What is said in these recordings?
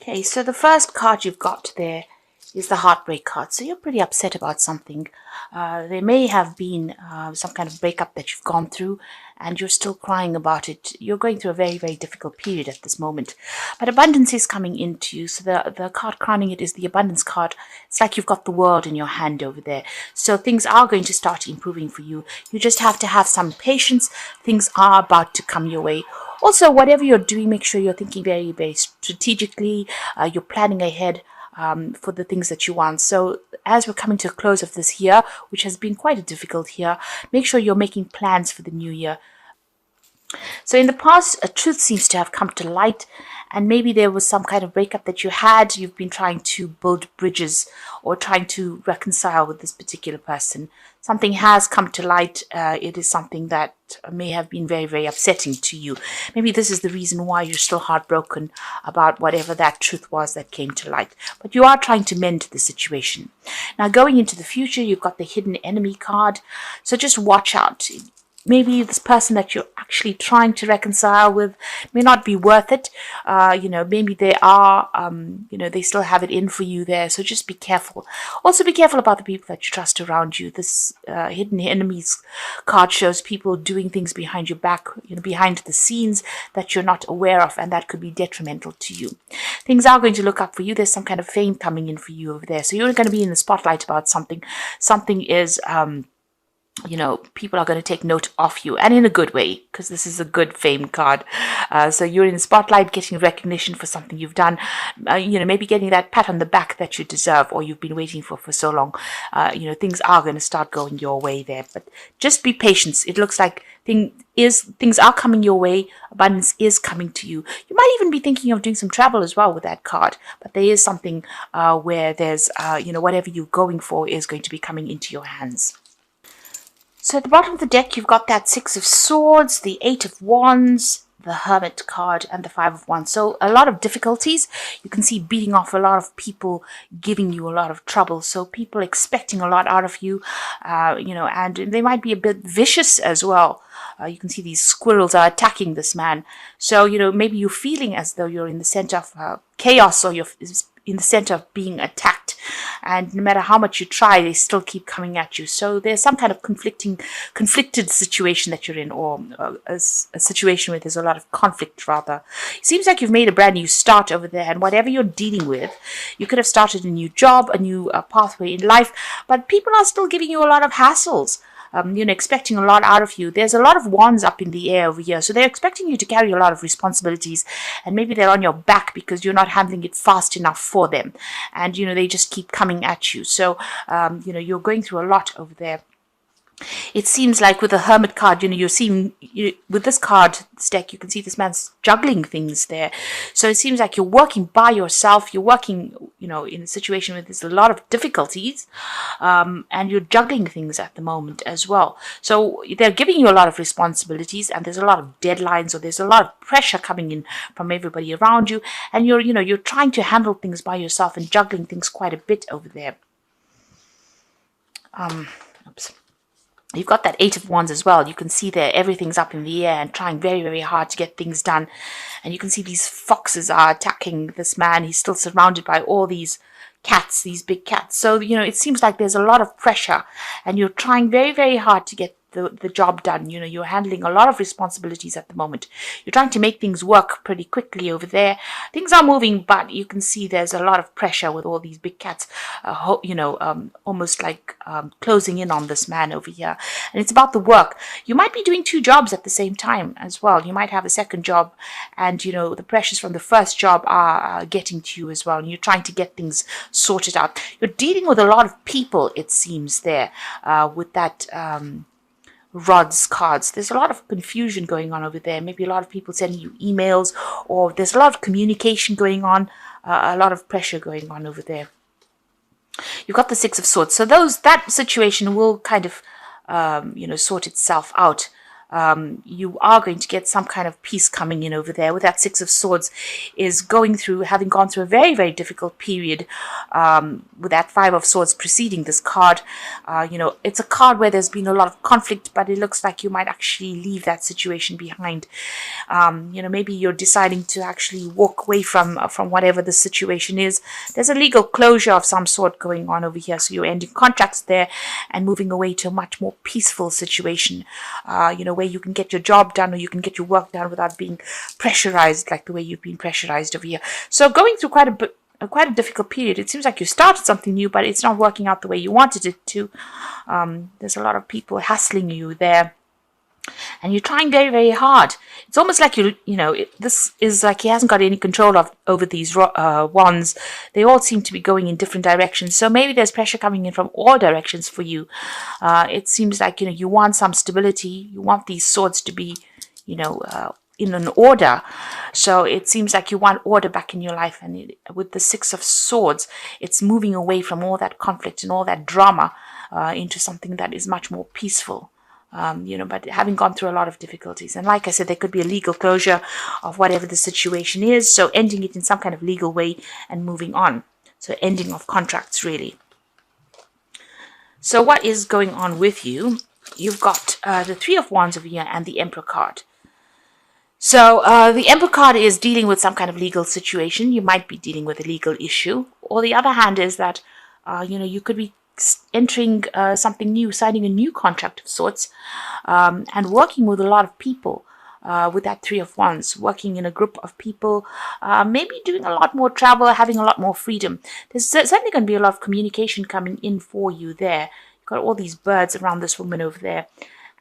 Okay, so the first card you've got there is the heartbreak card. So you're pretty upset about something. There may have been some kind of breakup that you've gone through and you're still crying about it. You're going through a very, very difficult period at this moment. But abundance is coming into you. So the card crowning it is the abundance card. It's like you've got the world in your hand over there. So things are going to start improving for you. You just have to have some patience. Things are about to come your way. Also, whatever you're doing, make sure you're thinking very, very strategically. You're planning ahead for the things that you want. So as we're coming to a close of this year, which has been quite a difficult year, make sure you're making plans for the new year. So in the past, a truth seems to have come to light, and maybe there was some kind of breakup that you had. You've been trying to build bridges or trying to reconcile with this particular person. Something has come to light. It is something that may have been very, very upsetting to you. Maybe this is the reason why you're still heartbroken about whatever that truth was that came to light. But you are trying to mend the situation. Now, going into the future, you've got the hidden enemy card. So just watch out. Maybe this person that you're actually trying to reconcile with may not be worth it. Maybe they are, they still have it in for you there. So just be careful. Also be careful about the people that you trust around you. This hidden enemies card shows people doing things behind your back, behind the scenes that you're not aware of, and that could be detrimental to you. Things are going to look up for you. There's some kind of fame coming in for you over there. So you're going to be in the spotlight about something. Something is... people are going to take note of you, and in a good way, because this is a good fame card. So you're in the spotlight, getting recognition for something you've done, maybe getting that pat on the back that you deserve or you've been waiting for so long. Things are going to start going your way there, but just be patient. It looks like things are coming your way. Abundance is coming to you. You might even be thinking of doing some travel as well with that card, but there is something where there's, whatever you're going for is going to be coming into your hands. So at the bottom of the deck, you've got that Six of Swords, the Eight of Wands, the Hermit card, and the Five of Wands. So a lot of difficulties. You can see beating off a lot of people, giving you a lot of trouble. So people expecting a lot out of you, and they might be a bit vicious as well. You can see these squirrels are attacking this man. So, maybe you're feeling as though you're in the center of chaos, or you're in the center of being attacked. And no matter how much you try, they still keep coming at you. So there's some kind of conflicted situation that you're in, or a situation where there's a lot of conflict, rather. It seems like you've made a brand new start over there, and whatever you're dealing with, you could have started a new job, a new pathway in life, but people are still giving you a lot of hassles. Expecting a lot out of you. There's a lot of wands up in the air over here. So they're expecting you to carry a lot of responsibilities, and maybe they're on your back because you're not handling it fast enough for them. And, they just keep coming at you. So, you're going through a lot over there. It seems like with the Hermit card, you're seeing, with this card, this deck, you can see this man's juggling things there. So it seems like you're working by yourself. You're working, in a situation where there's a lot of difficulties, and you're juggling things at the moment as well. So they're giving you a lot of responsibilities, and there's a lot of deadlines, or there's a lot of pressure coming in from everybody around you. And you're trying to handle things by yourself and juggling things quite a bit over there. Oops. You've got that Eight of Wands as well. You can see there everything's up in the air and trying very, very hard to get things done. And you can see these foxes are attacking this man. He's still surrounded by all these cats, these big cats. So, it seems like there's a lot of pressure, and you're trying very, very hard to get the job done. You're handling a lot of responsibilities at the moment. You're trying to make things work pretty quickly over there. Things are moving, but you can see there's a lot of pressure with all these big cats, almost like closing in on this man over here. And it's about the work. You might be doing two jobs at the same time as well. You might have a second job, and, the pressures from the first job are getting to you as well. And you're trying to get things sorted out. You're dealing with a lot of people, it seems, there with that... rods cards. There's a lot of confusion going on over there. Maybe a lot of people sending you emails, or there's a lot of communication going on, a lot of pressure going on over there. You've got the Six of Swords. So that situation will kind of, sort itself out. you are going to get some kind of peace coming in over there. With that Six of Swords is having gone through a very, very difficult period, with that Five of Swords preceding this card. It's a card where there's been a lot of conflict, but it looks like you might actually leave that situation behind. Maybe you're deciding to actually walk away from whatever the situation is. There's a legal closure of some sort going on over here, so you're ending contracts there and moving away to a much more peaceful situation, where you can get your job done, or you can get your work done without being pressurized like the way you've been pressurized over here. So going through quite a difficult period. It seems like you started something new, but it's not working out the way you wanted it to. There's a lot of people hassling you there, and you're trying very, very hard. It's almost like this is like he hasn't got any control over these wands. They all seem to be going in different directions. So maybe there's pressure coming in from all directions for you. It seems like you want some stability. You want these swords to be, in an order. So it seems like you want order back in your life. And with the Six of Swords, it's moving away from all that conflict and all that drama into something that is much more peaceful. But having gone through a lot of difficulties. And like I said, there could be a legal closure of whatever the situation is. So ending it in some kind of legal way and moving on. So ending of contracts, really. So what is going on with you? You've got the Three of Wands over here and the Emperor card. So the Emperor card is dealing with some kind of legal situation. You might be dealing with a legal issue. Or the other hand is that, you could be entering something new, signing a new contract of sorts, and working with a lot of people with that Three of Wands, working in a group of people, maybe doing a lot more travel, having a lot more freedom. There's certainly going to be a lot of communication coming in for you there. You've got all these birds around this woman over there.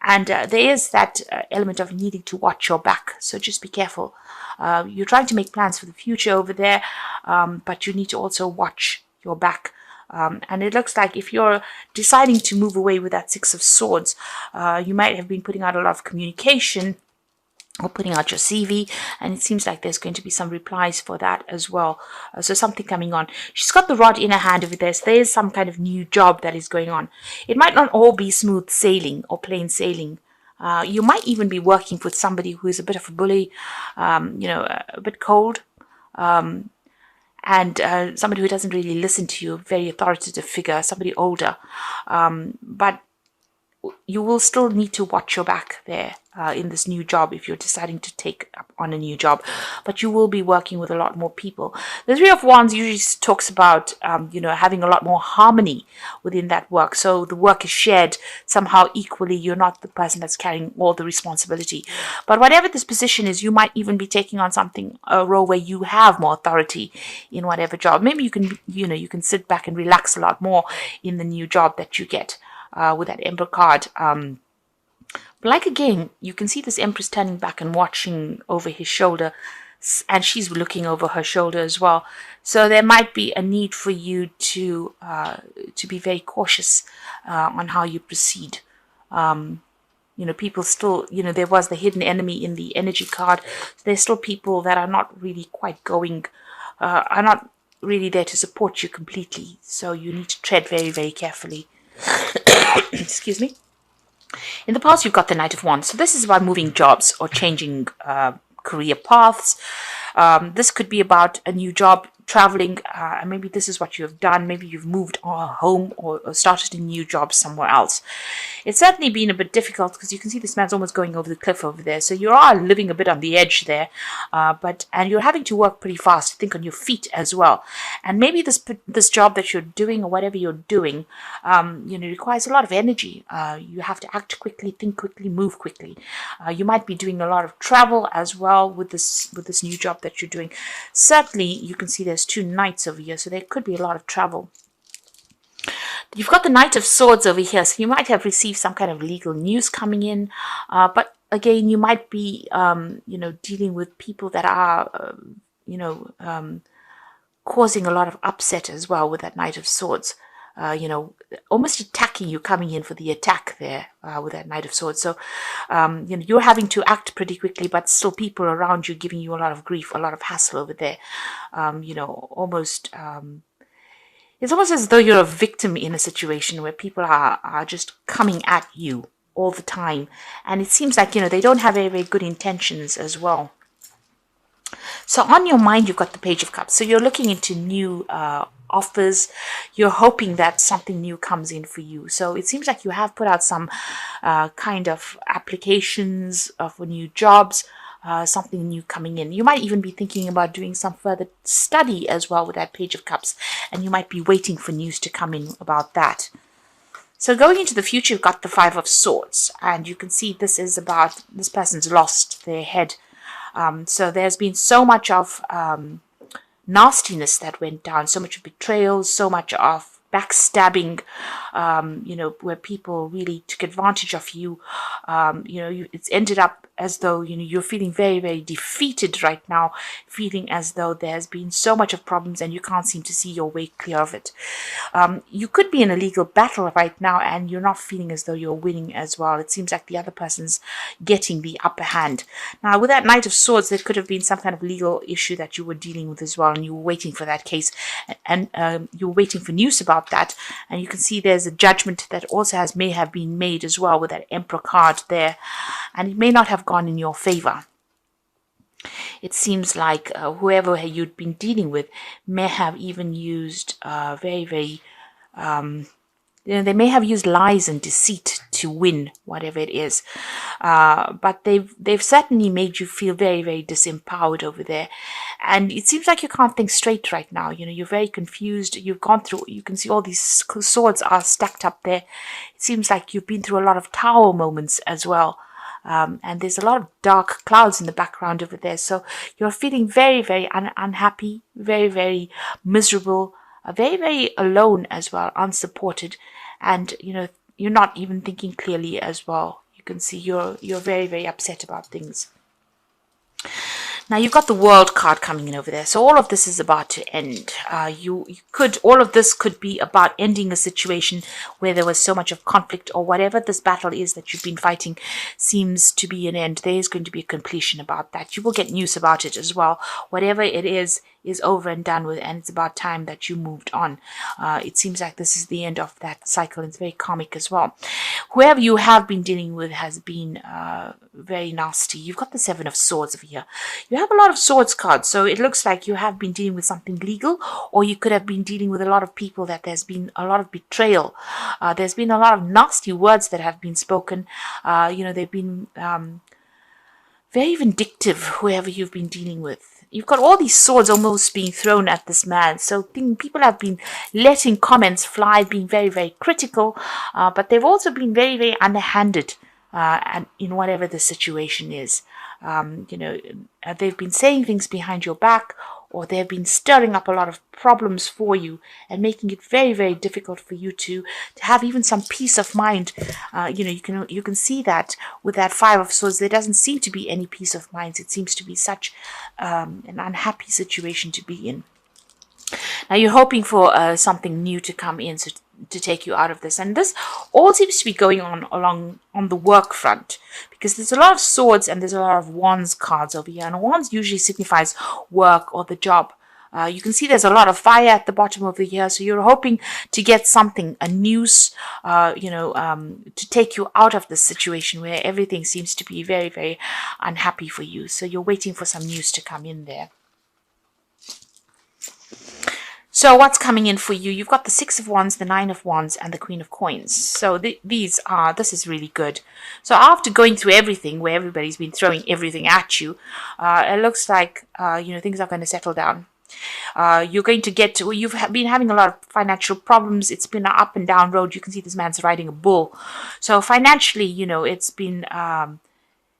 And there is that element of needing to watch your back. So just be careful. You're trying to make plans for the future over there, but you need to also watch your back. And it looks like if you're deciding to move away with that Six of Swords, you might have been putting out a lot of communication or putting out your CV, and it seems like there's going to be some replies for that as well. So something coming on. She's got the rod in her hand over there, so there is some kind of new job that is going on. It might not all be smooth sailing or plain sailing. You might even be working with somebody who is a bit of a bully, a bit cold, and somebody who doesn't really listen to you, very authoritative figure, somebody older. But you will still need to watch your back there in this new job if you're deciding to take up on a new job. But you will be working with a lot more people. The Three of Wands usually talks about, having a lot more harmony within that work. So the work is shared somehow equally. You're not the person that's carrying all the responsibility. But whatever this position is, you might even be taking on a role where you have more authority in whatever job. Maybe you can sit back and relax a lot more in the new job that you get. With that Emperor card. But like again, you can see this Empress turning back and watching over his shoulder, and she's looking over her shoulder as well. So there might be a need for you to be very cautious on how you proceed. People still, there was the hidden enemy in the energy card. There's still people that are not really quite are not really there to support you completely. So you need to tread very, very carefully. Excuse me. In the past, you've got the Knight of Wands. So this is about moving jobs or changing career paths. This could be about a new job, traveling, and maybe this is what you have done. Maybe you've moved home or started a new job somewhere else. It's certainly been a bit difficult because you can see this man's almost going over the cliff over there. So you are living a bit on the edge there, and you're having to work pretty fast to think on your feet as well. And maybe this job that you're doing or whatever you're doing, requires a lot of energy. You have to act quickly, think quickly, move quickly. You might be doing a lot of travel as well with this new job that you're doing. Certainly, you can see there's two knights over here, so there could be a lot of travel. You've got the Knight of Swords over here, so you might have received some kind of legal news coming in, but again, you might be, dealing with people that are, causing a lot of upset as well with that Knight of Swords. Almost attacking you, coming in for the attack there with that Knight of Swords. So, you're having to act pretty quickly, but still people around you giving you a lot of grief, a lot of hassle over there. It's almost as though you're a victim in a situation where people are just coming at you. all the time. And it seems like, they don't have very, very good intentions as well. So on your mind, you've got the Page of Cups. So you're looking into new offers. You're hoping that something new comes in for you. So it seems like you have put out some kind of applications for new jobs, something new coming in. You might even be thinking about doing some further study as well with that Page of Cups. And you might be waiting for news to come in about that. So going into the future, you've got the Five of Swords. And you can see this is about this person's lost their head. So there's been so much of nastiness that went down, so much of betrayal, so much of backstabbing, where people really took advantage of you. It's ended up as though, you're feeling very, very defeated right now, feeling as though there's been so much of problems and you can't seem to see your way clear of it. You could be in a legal battle right now and you're not feeling as though you're winning as well. It seems like the other person's getting the upper hand. Now, with that Knight of Swords, there could have been some kind of legal issue that you were dealing with as well, and you were waiting for that case, and you were waiting for news about that. And you can see there's a judgment that also may have been made as well with that Emperor card there, and it may not have gone in your favor. It seems like whoever you'd been dealing with may have even used very, very they may have used lies and deceit to win whatever it is, but they've certainly made you feel very, very disempowered over there, and it seems like you can't think straight right now. You're very confused. You've gone through. You can see all these swords are stacked up there. It seems like you've been through a lot of tower moments as well. And there's a lot of dark clouds in the background over there. So you're feeling very, very unhappy, very, very miserable, very, very alone as well, unsupported. And, you're not even thinking clearly as well. You can see you're very, very upset about things. Now you've got the World card coming in over there. So all of this is about to end. All of this could be about ending a situation where there was so much of conflict, or whatever this battle is that you've been fighting seems to be an end. There is going to be a completion about that. You will get news about it as well. Whatever it is over and done with, and it's about time that you moved on. It seems like this is the end of that cycle. It's very karmic as well. Whoever you have been dealing with has been very nasty. You've got the Seven of Swords over here. You have a lot of swords cards, so it looks like you have been dealing with something legal, or you could have been dealing with a lot of people that there's been a lot of betrayal. There's been a lot of nasty words that have been spoken. They've been very vindictive, whoever you've been dealing with. You've got all these swords almost being thrown at this man. So people have been letting comments fly, being very, very critical, but they've also been very, very underhanded and in whatever the situation is. They've been saying things behind your back, or they've been stirring up a lot of problems for you and making it very, very difficult for you to have even some peace of mind. You can see that with that Five of Swords, there doesn't seem to be any peace of mind. It seems to be such an unhappy situation to be in. Now you're hoping for something new to come in, so to take you out of this, and this all seems to be going on the work front, because there's a lot of swords and there's a lot of wands cards over here, and wands usually signifies work or the job. You can see there's a lot of fire at the bottom over here, so you're hoping to get something, a news, to take you out of this situation where everything seems to be very, very unhappy for you. So you're waiting for some news to come in there. So what's coming in for you? You've got the Six of Wands, the Nine of Wands, and the Queen of Coins. So this is really good. So after going through everything, where everybody's been throwing everything at you, it looks like things are going to settle down. You're going to you've been having a lot of financial problems. It's been an up and down road. You can see this man's riding a bull. So financially, it's been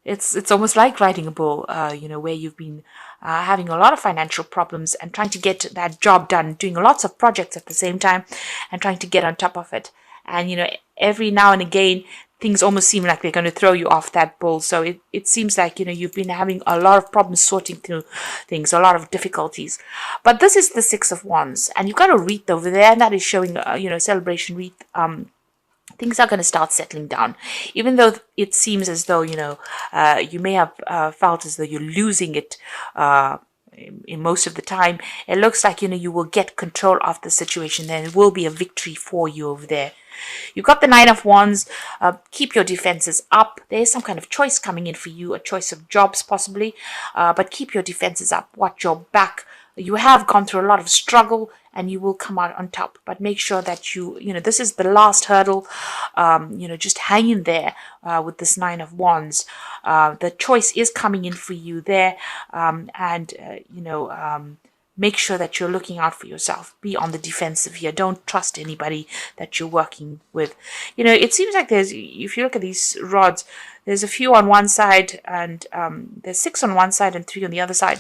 it's almost like riding a bull, where you've been having a lot of financial problems and trying to get that job done, doing lots of projects at the same time and trying to get on top of it. And, every now and again, things almost seem like they're going to throw you off that bull. So it seems like, you've been having a lot of problems sorting through things, a lot of difficulties. But this is the Six of Wands, and you've got a wreath over there, and that is showing, celebration wreath. Things are going to start settling down, even though it seems as though, you may have felt as though you're losing it in most of the time, it looks like, you will get control of the situation. Then it will be a victory for you over there. You've got the Nine of Wands. Keep your defenses up. There's some kind of choice coming in for you, a choice of jobs possibly, but keep your defenses up. Watch your back. You have gone through a lot of struggle and you will come out on top, but make sure that this is the last hurdle. Just hang in there with this Nine of Wands. The choice is coming in for you there, make sure that you're looking out for yourself. Be on the defensive here. Don't trust anybody that you're working with. It seems like if you look at these rods, there's a few on one side and there's 6 on one side and 3 on the other side.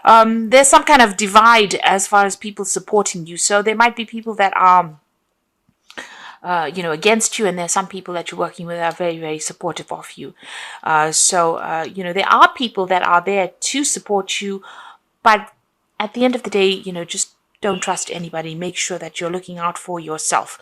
There's some kind of divide as far as people supporting you. So there might be people that are against you, and there's some people that you're working with that are very, very supportive of you. There are people that are there to support you, but at the end of the day, just don't trust anybody. Make sure that you're looking out for yourself.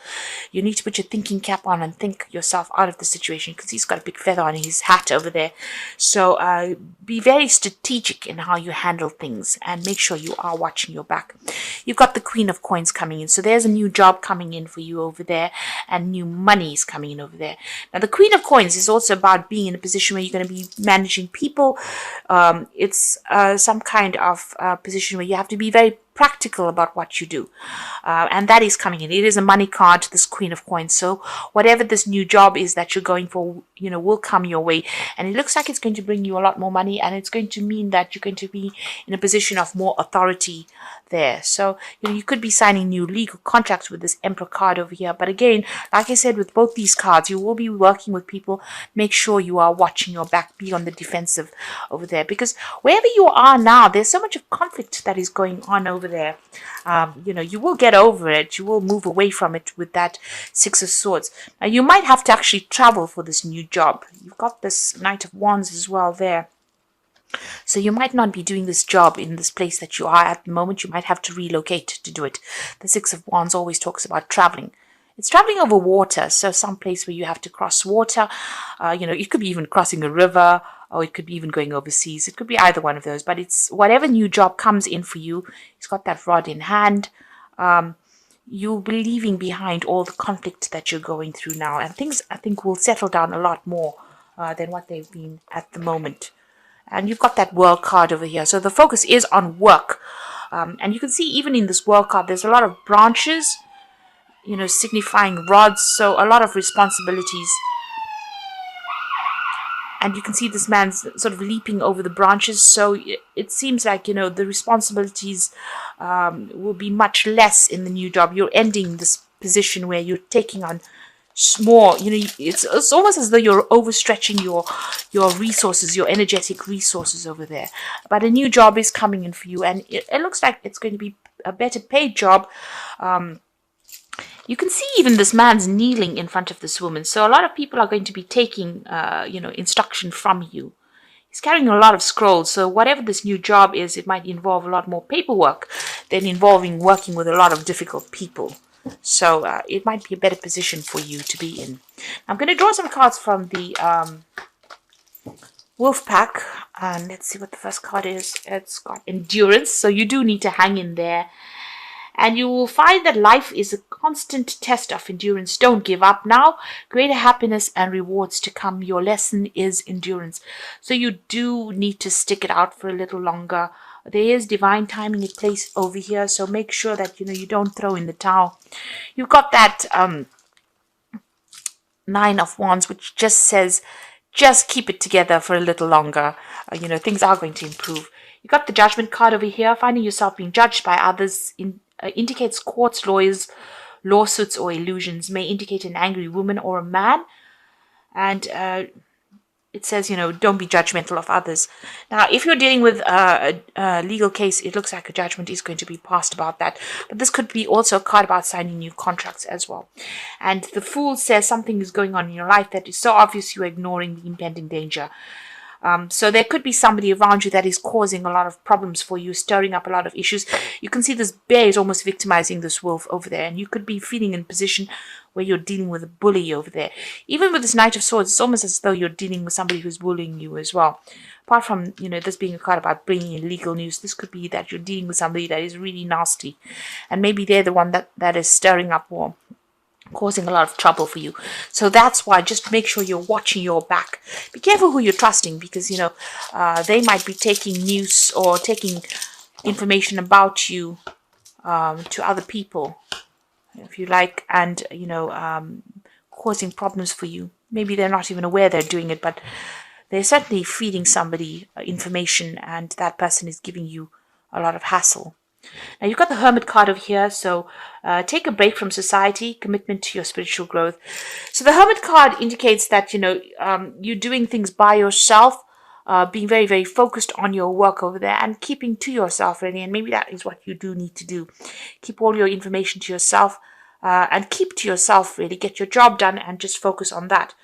You need to put your thinking cap on and think yourself out of the situation, because he's got a big feather on his hat over there. So be very strategic in how you handle things and make sure you are watching your back. You've got the Queen of Coins coming in. So there's a new job coming in for you over there, and new money is coming in over there. Now, the Queen of Coins is also about being in a position where you're going to be managing people. It's some kind of position where you have to be very practical about what you do, and that is coming in. It is a money card, this Queen of Coins. So whatever this new job is that you're going for, will come your way, and it looks like it's going to bring you a lot more money, and it's going to mean that you're going to be in a position of more authority there. So you could be signing new legal contracts with this Emperor card over here. But again, like I said, with both these cards, you will be working with people. Make sure you are watching your back. Be on the defensive over there, because wherever you are now, there's so much of conflict that is going on over there. You will get over it. You will move away from it with that Six of Swords. Now, you might have to actually travel for this new job. You've got this Knight of Wands as well there. So you might not be doing this job in this place that you are at the moment. You might have to relocate to do it. The Six of Wands always talks about traveling. It's traveling over water, so some place where you have to cross water. It could be even crossing a river, or it could be even going overseas. It could be either one of those, but it's whatever new job comes in for you. He's got that rod in hand. You'll be leaving behind all the conflict that you're going through now, and things, I think, will settle down a lot more than what they've been at the moment. And you've got that World card over here. So the focus is on work. And you can see even in this World card, there's a lot of branches, signifying rods. So a lot of responsibilities. And you can see this man's sort of leaping over the branches. So it seems like, the responsibilities will be much less in the new job. You're ending this position where you're taking on more, it's almost as though you're overstretching your resources, your energetic resources over there. But a new job is coming in for you, and it looks like it's going to be a better paid job. You can see even this man's kneeling in front of this woman. So a lot of people are going to be taking, instruction from you. He's carrying a lot of scrolls. So whatever this new job is, it might involve a lot more paperwork than involving working with a lot of difficult people. So it might be a better position for you to be in. I'm going to draw some cards from the Wolf Pack. And let's see what the first card is. It's got endurance. So you do need to hang in there. And you will find that life is a constant test of endurance. Don't give up now. Greater happiness and rewards to come. Your lesson is endurance. So you do need to stick it out for a little longer. There is divine timing in place over here, so make sure that you don't throw in the towel. You've got that Nine of Wands, which just says, just keep it together for a little longer. Things are going to improve. You got the Judgment card over here. Finding yourself being judged by others indicates courts, lawyers, lawsuits, or illusions. May indicate an angry woman or a man. And it says, don't be judgmental of others. Now, if you're dealing with a legal case, it looks like a judgment is going to be passed about that. But this could be also a card about signing new contracts as well. And the Fool says something is going on in your life that is so obvious you're ignoring the impending danger. So there could be somebody around you that is causing a lot of problems for you, stirring up a lot of issues. You can see this bear is almost victimizing this wolf over there, and you could be feeling in a position where you're dealing with a bully over there. Even with this Knight of Swords, it's almost as though you're dealing with somebody who's bullying you as well. Apart from, this being a card about bringing in legal news, this could be that you're dealing with somebody that is really nasty, and maybe they're the one that is stirring up war, causing a lot of trouble for you. So that's why just make sure you're watching your back. Be careful who you're trusting, because they might be taking news or taking information about you to other people, if you like, and causing problems for you. Maybe they're not even aware they're doing it, but they're certainly feeding somebody information, and that person is giving you a lot of hassle. Now you've got the Hermit card over here, so take a break from society, commitment to your spiritual growth. So the Hermit card indicates that you're doing things by yourself, being very, very focused on your work over there, and keeping to yourself really. And maybe that is what you do need to do. Keep all your information to yourself, and keep to yourself really. Get your job done and just focus on that.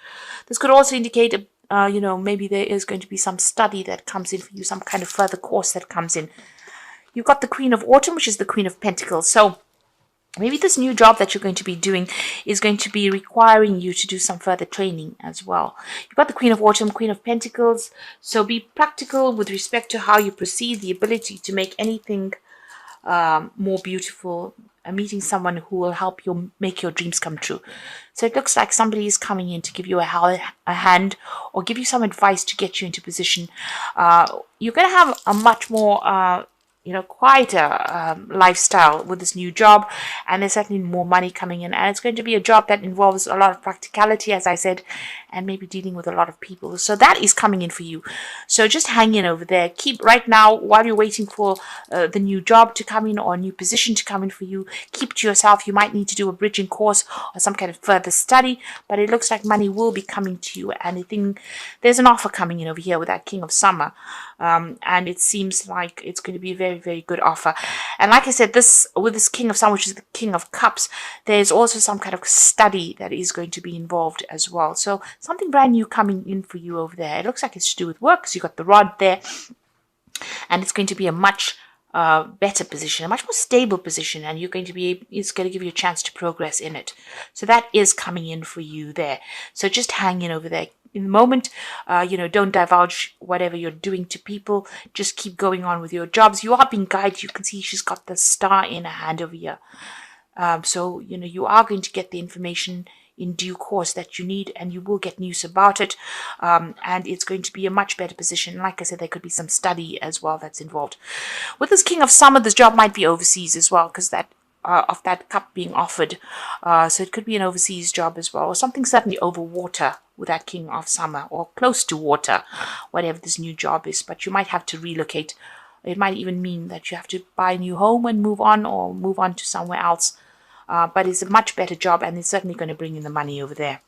This could also indicate maybe there is going to be some study that comes in for you, some kind of further course that comes in. You've got the Queen of Autumn, which is the Queen of Pentacles. So maybe this new job that you're going to be doing is going to be requiring you to do some further training as well. You've got the Queen of Autumn, Queen of Pentacles. So be practical with respect to how you proceed, the ability to make anything more beautiful, meeting someone who will help you make your dreams come true. So it looks like somebody is coming in to give you a hand or give you some advice to get you into position. You're going to have a much more quieter lifestyle with this new job, and there's certainly more money coming in, and it's going to be a job that involves a lot of practicality, as I said, and maybe dealing with a lot of people. So that is coming in for you. So just hang in over there. Keep right now, while you're waiting for the new job to come in or a new position to come in for you, keep to yourself. You might need to do a bridging course or some kind of further study, but it looks like money will be coming to you, and I think there's an offer coming in over here with that King of Summer, and it seems like it's going to be a very, very good offer. And like I said, with this King of Summer, which is the King of Cups, there's also some kind of study that is going to be involved as well. So something brand new coming in for you over there. It looks like it's to do with work, because you've got the rod there, and it's going to be a much better position, a much more stable position, and it's going to give you a chance to progress in it. So that is coming in for you there. So just hang in over there. In the moment, don't divulge whatever you're doing to people. Just keep going on with your jobs. You are being guided. You can see she's got the star in her hand over here. So you are going to get the information in due course that you need, and you will get news about it, and it's going to be a much better position. Like I said, there could be some study as well that's involved. With this King of Summer, this job might be overseas as well, because of that cup being offered, so it could be an overseas job as well, or something certainly over water with that King of Summer, or close to water, whatever this new job is. But you might have to relocate. It might even mean that you have to buy a new home and move on, or move on to somewhere else. But it's a much better job, and it's certainly going to bring in the money over there.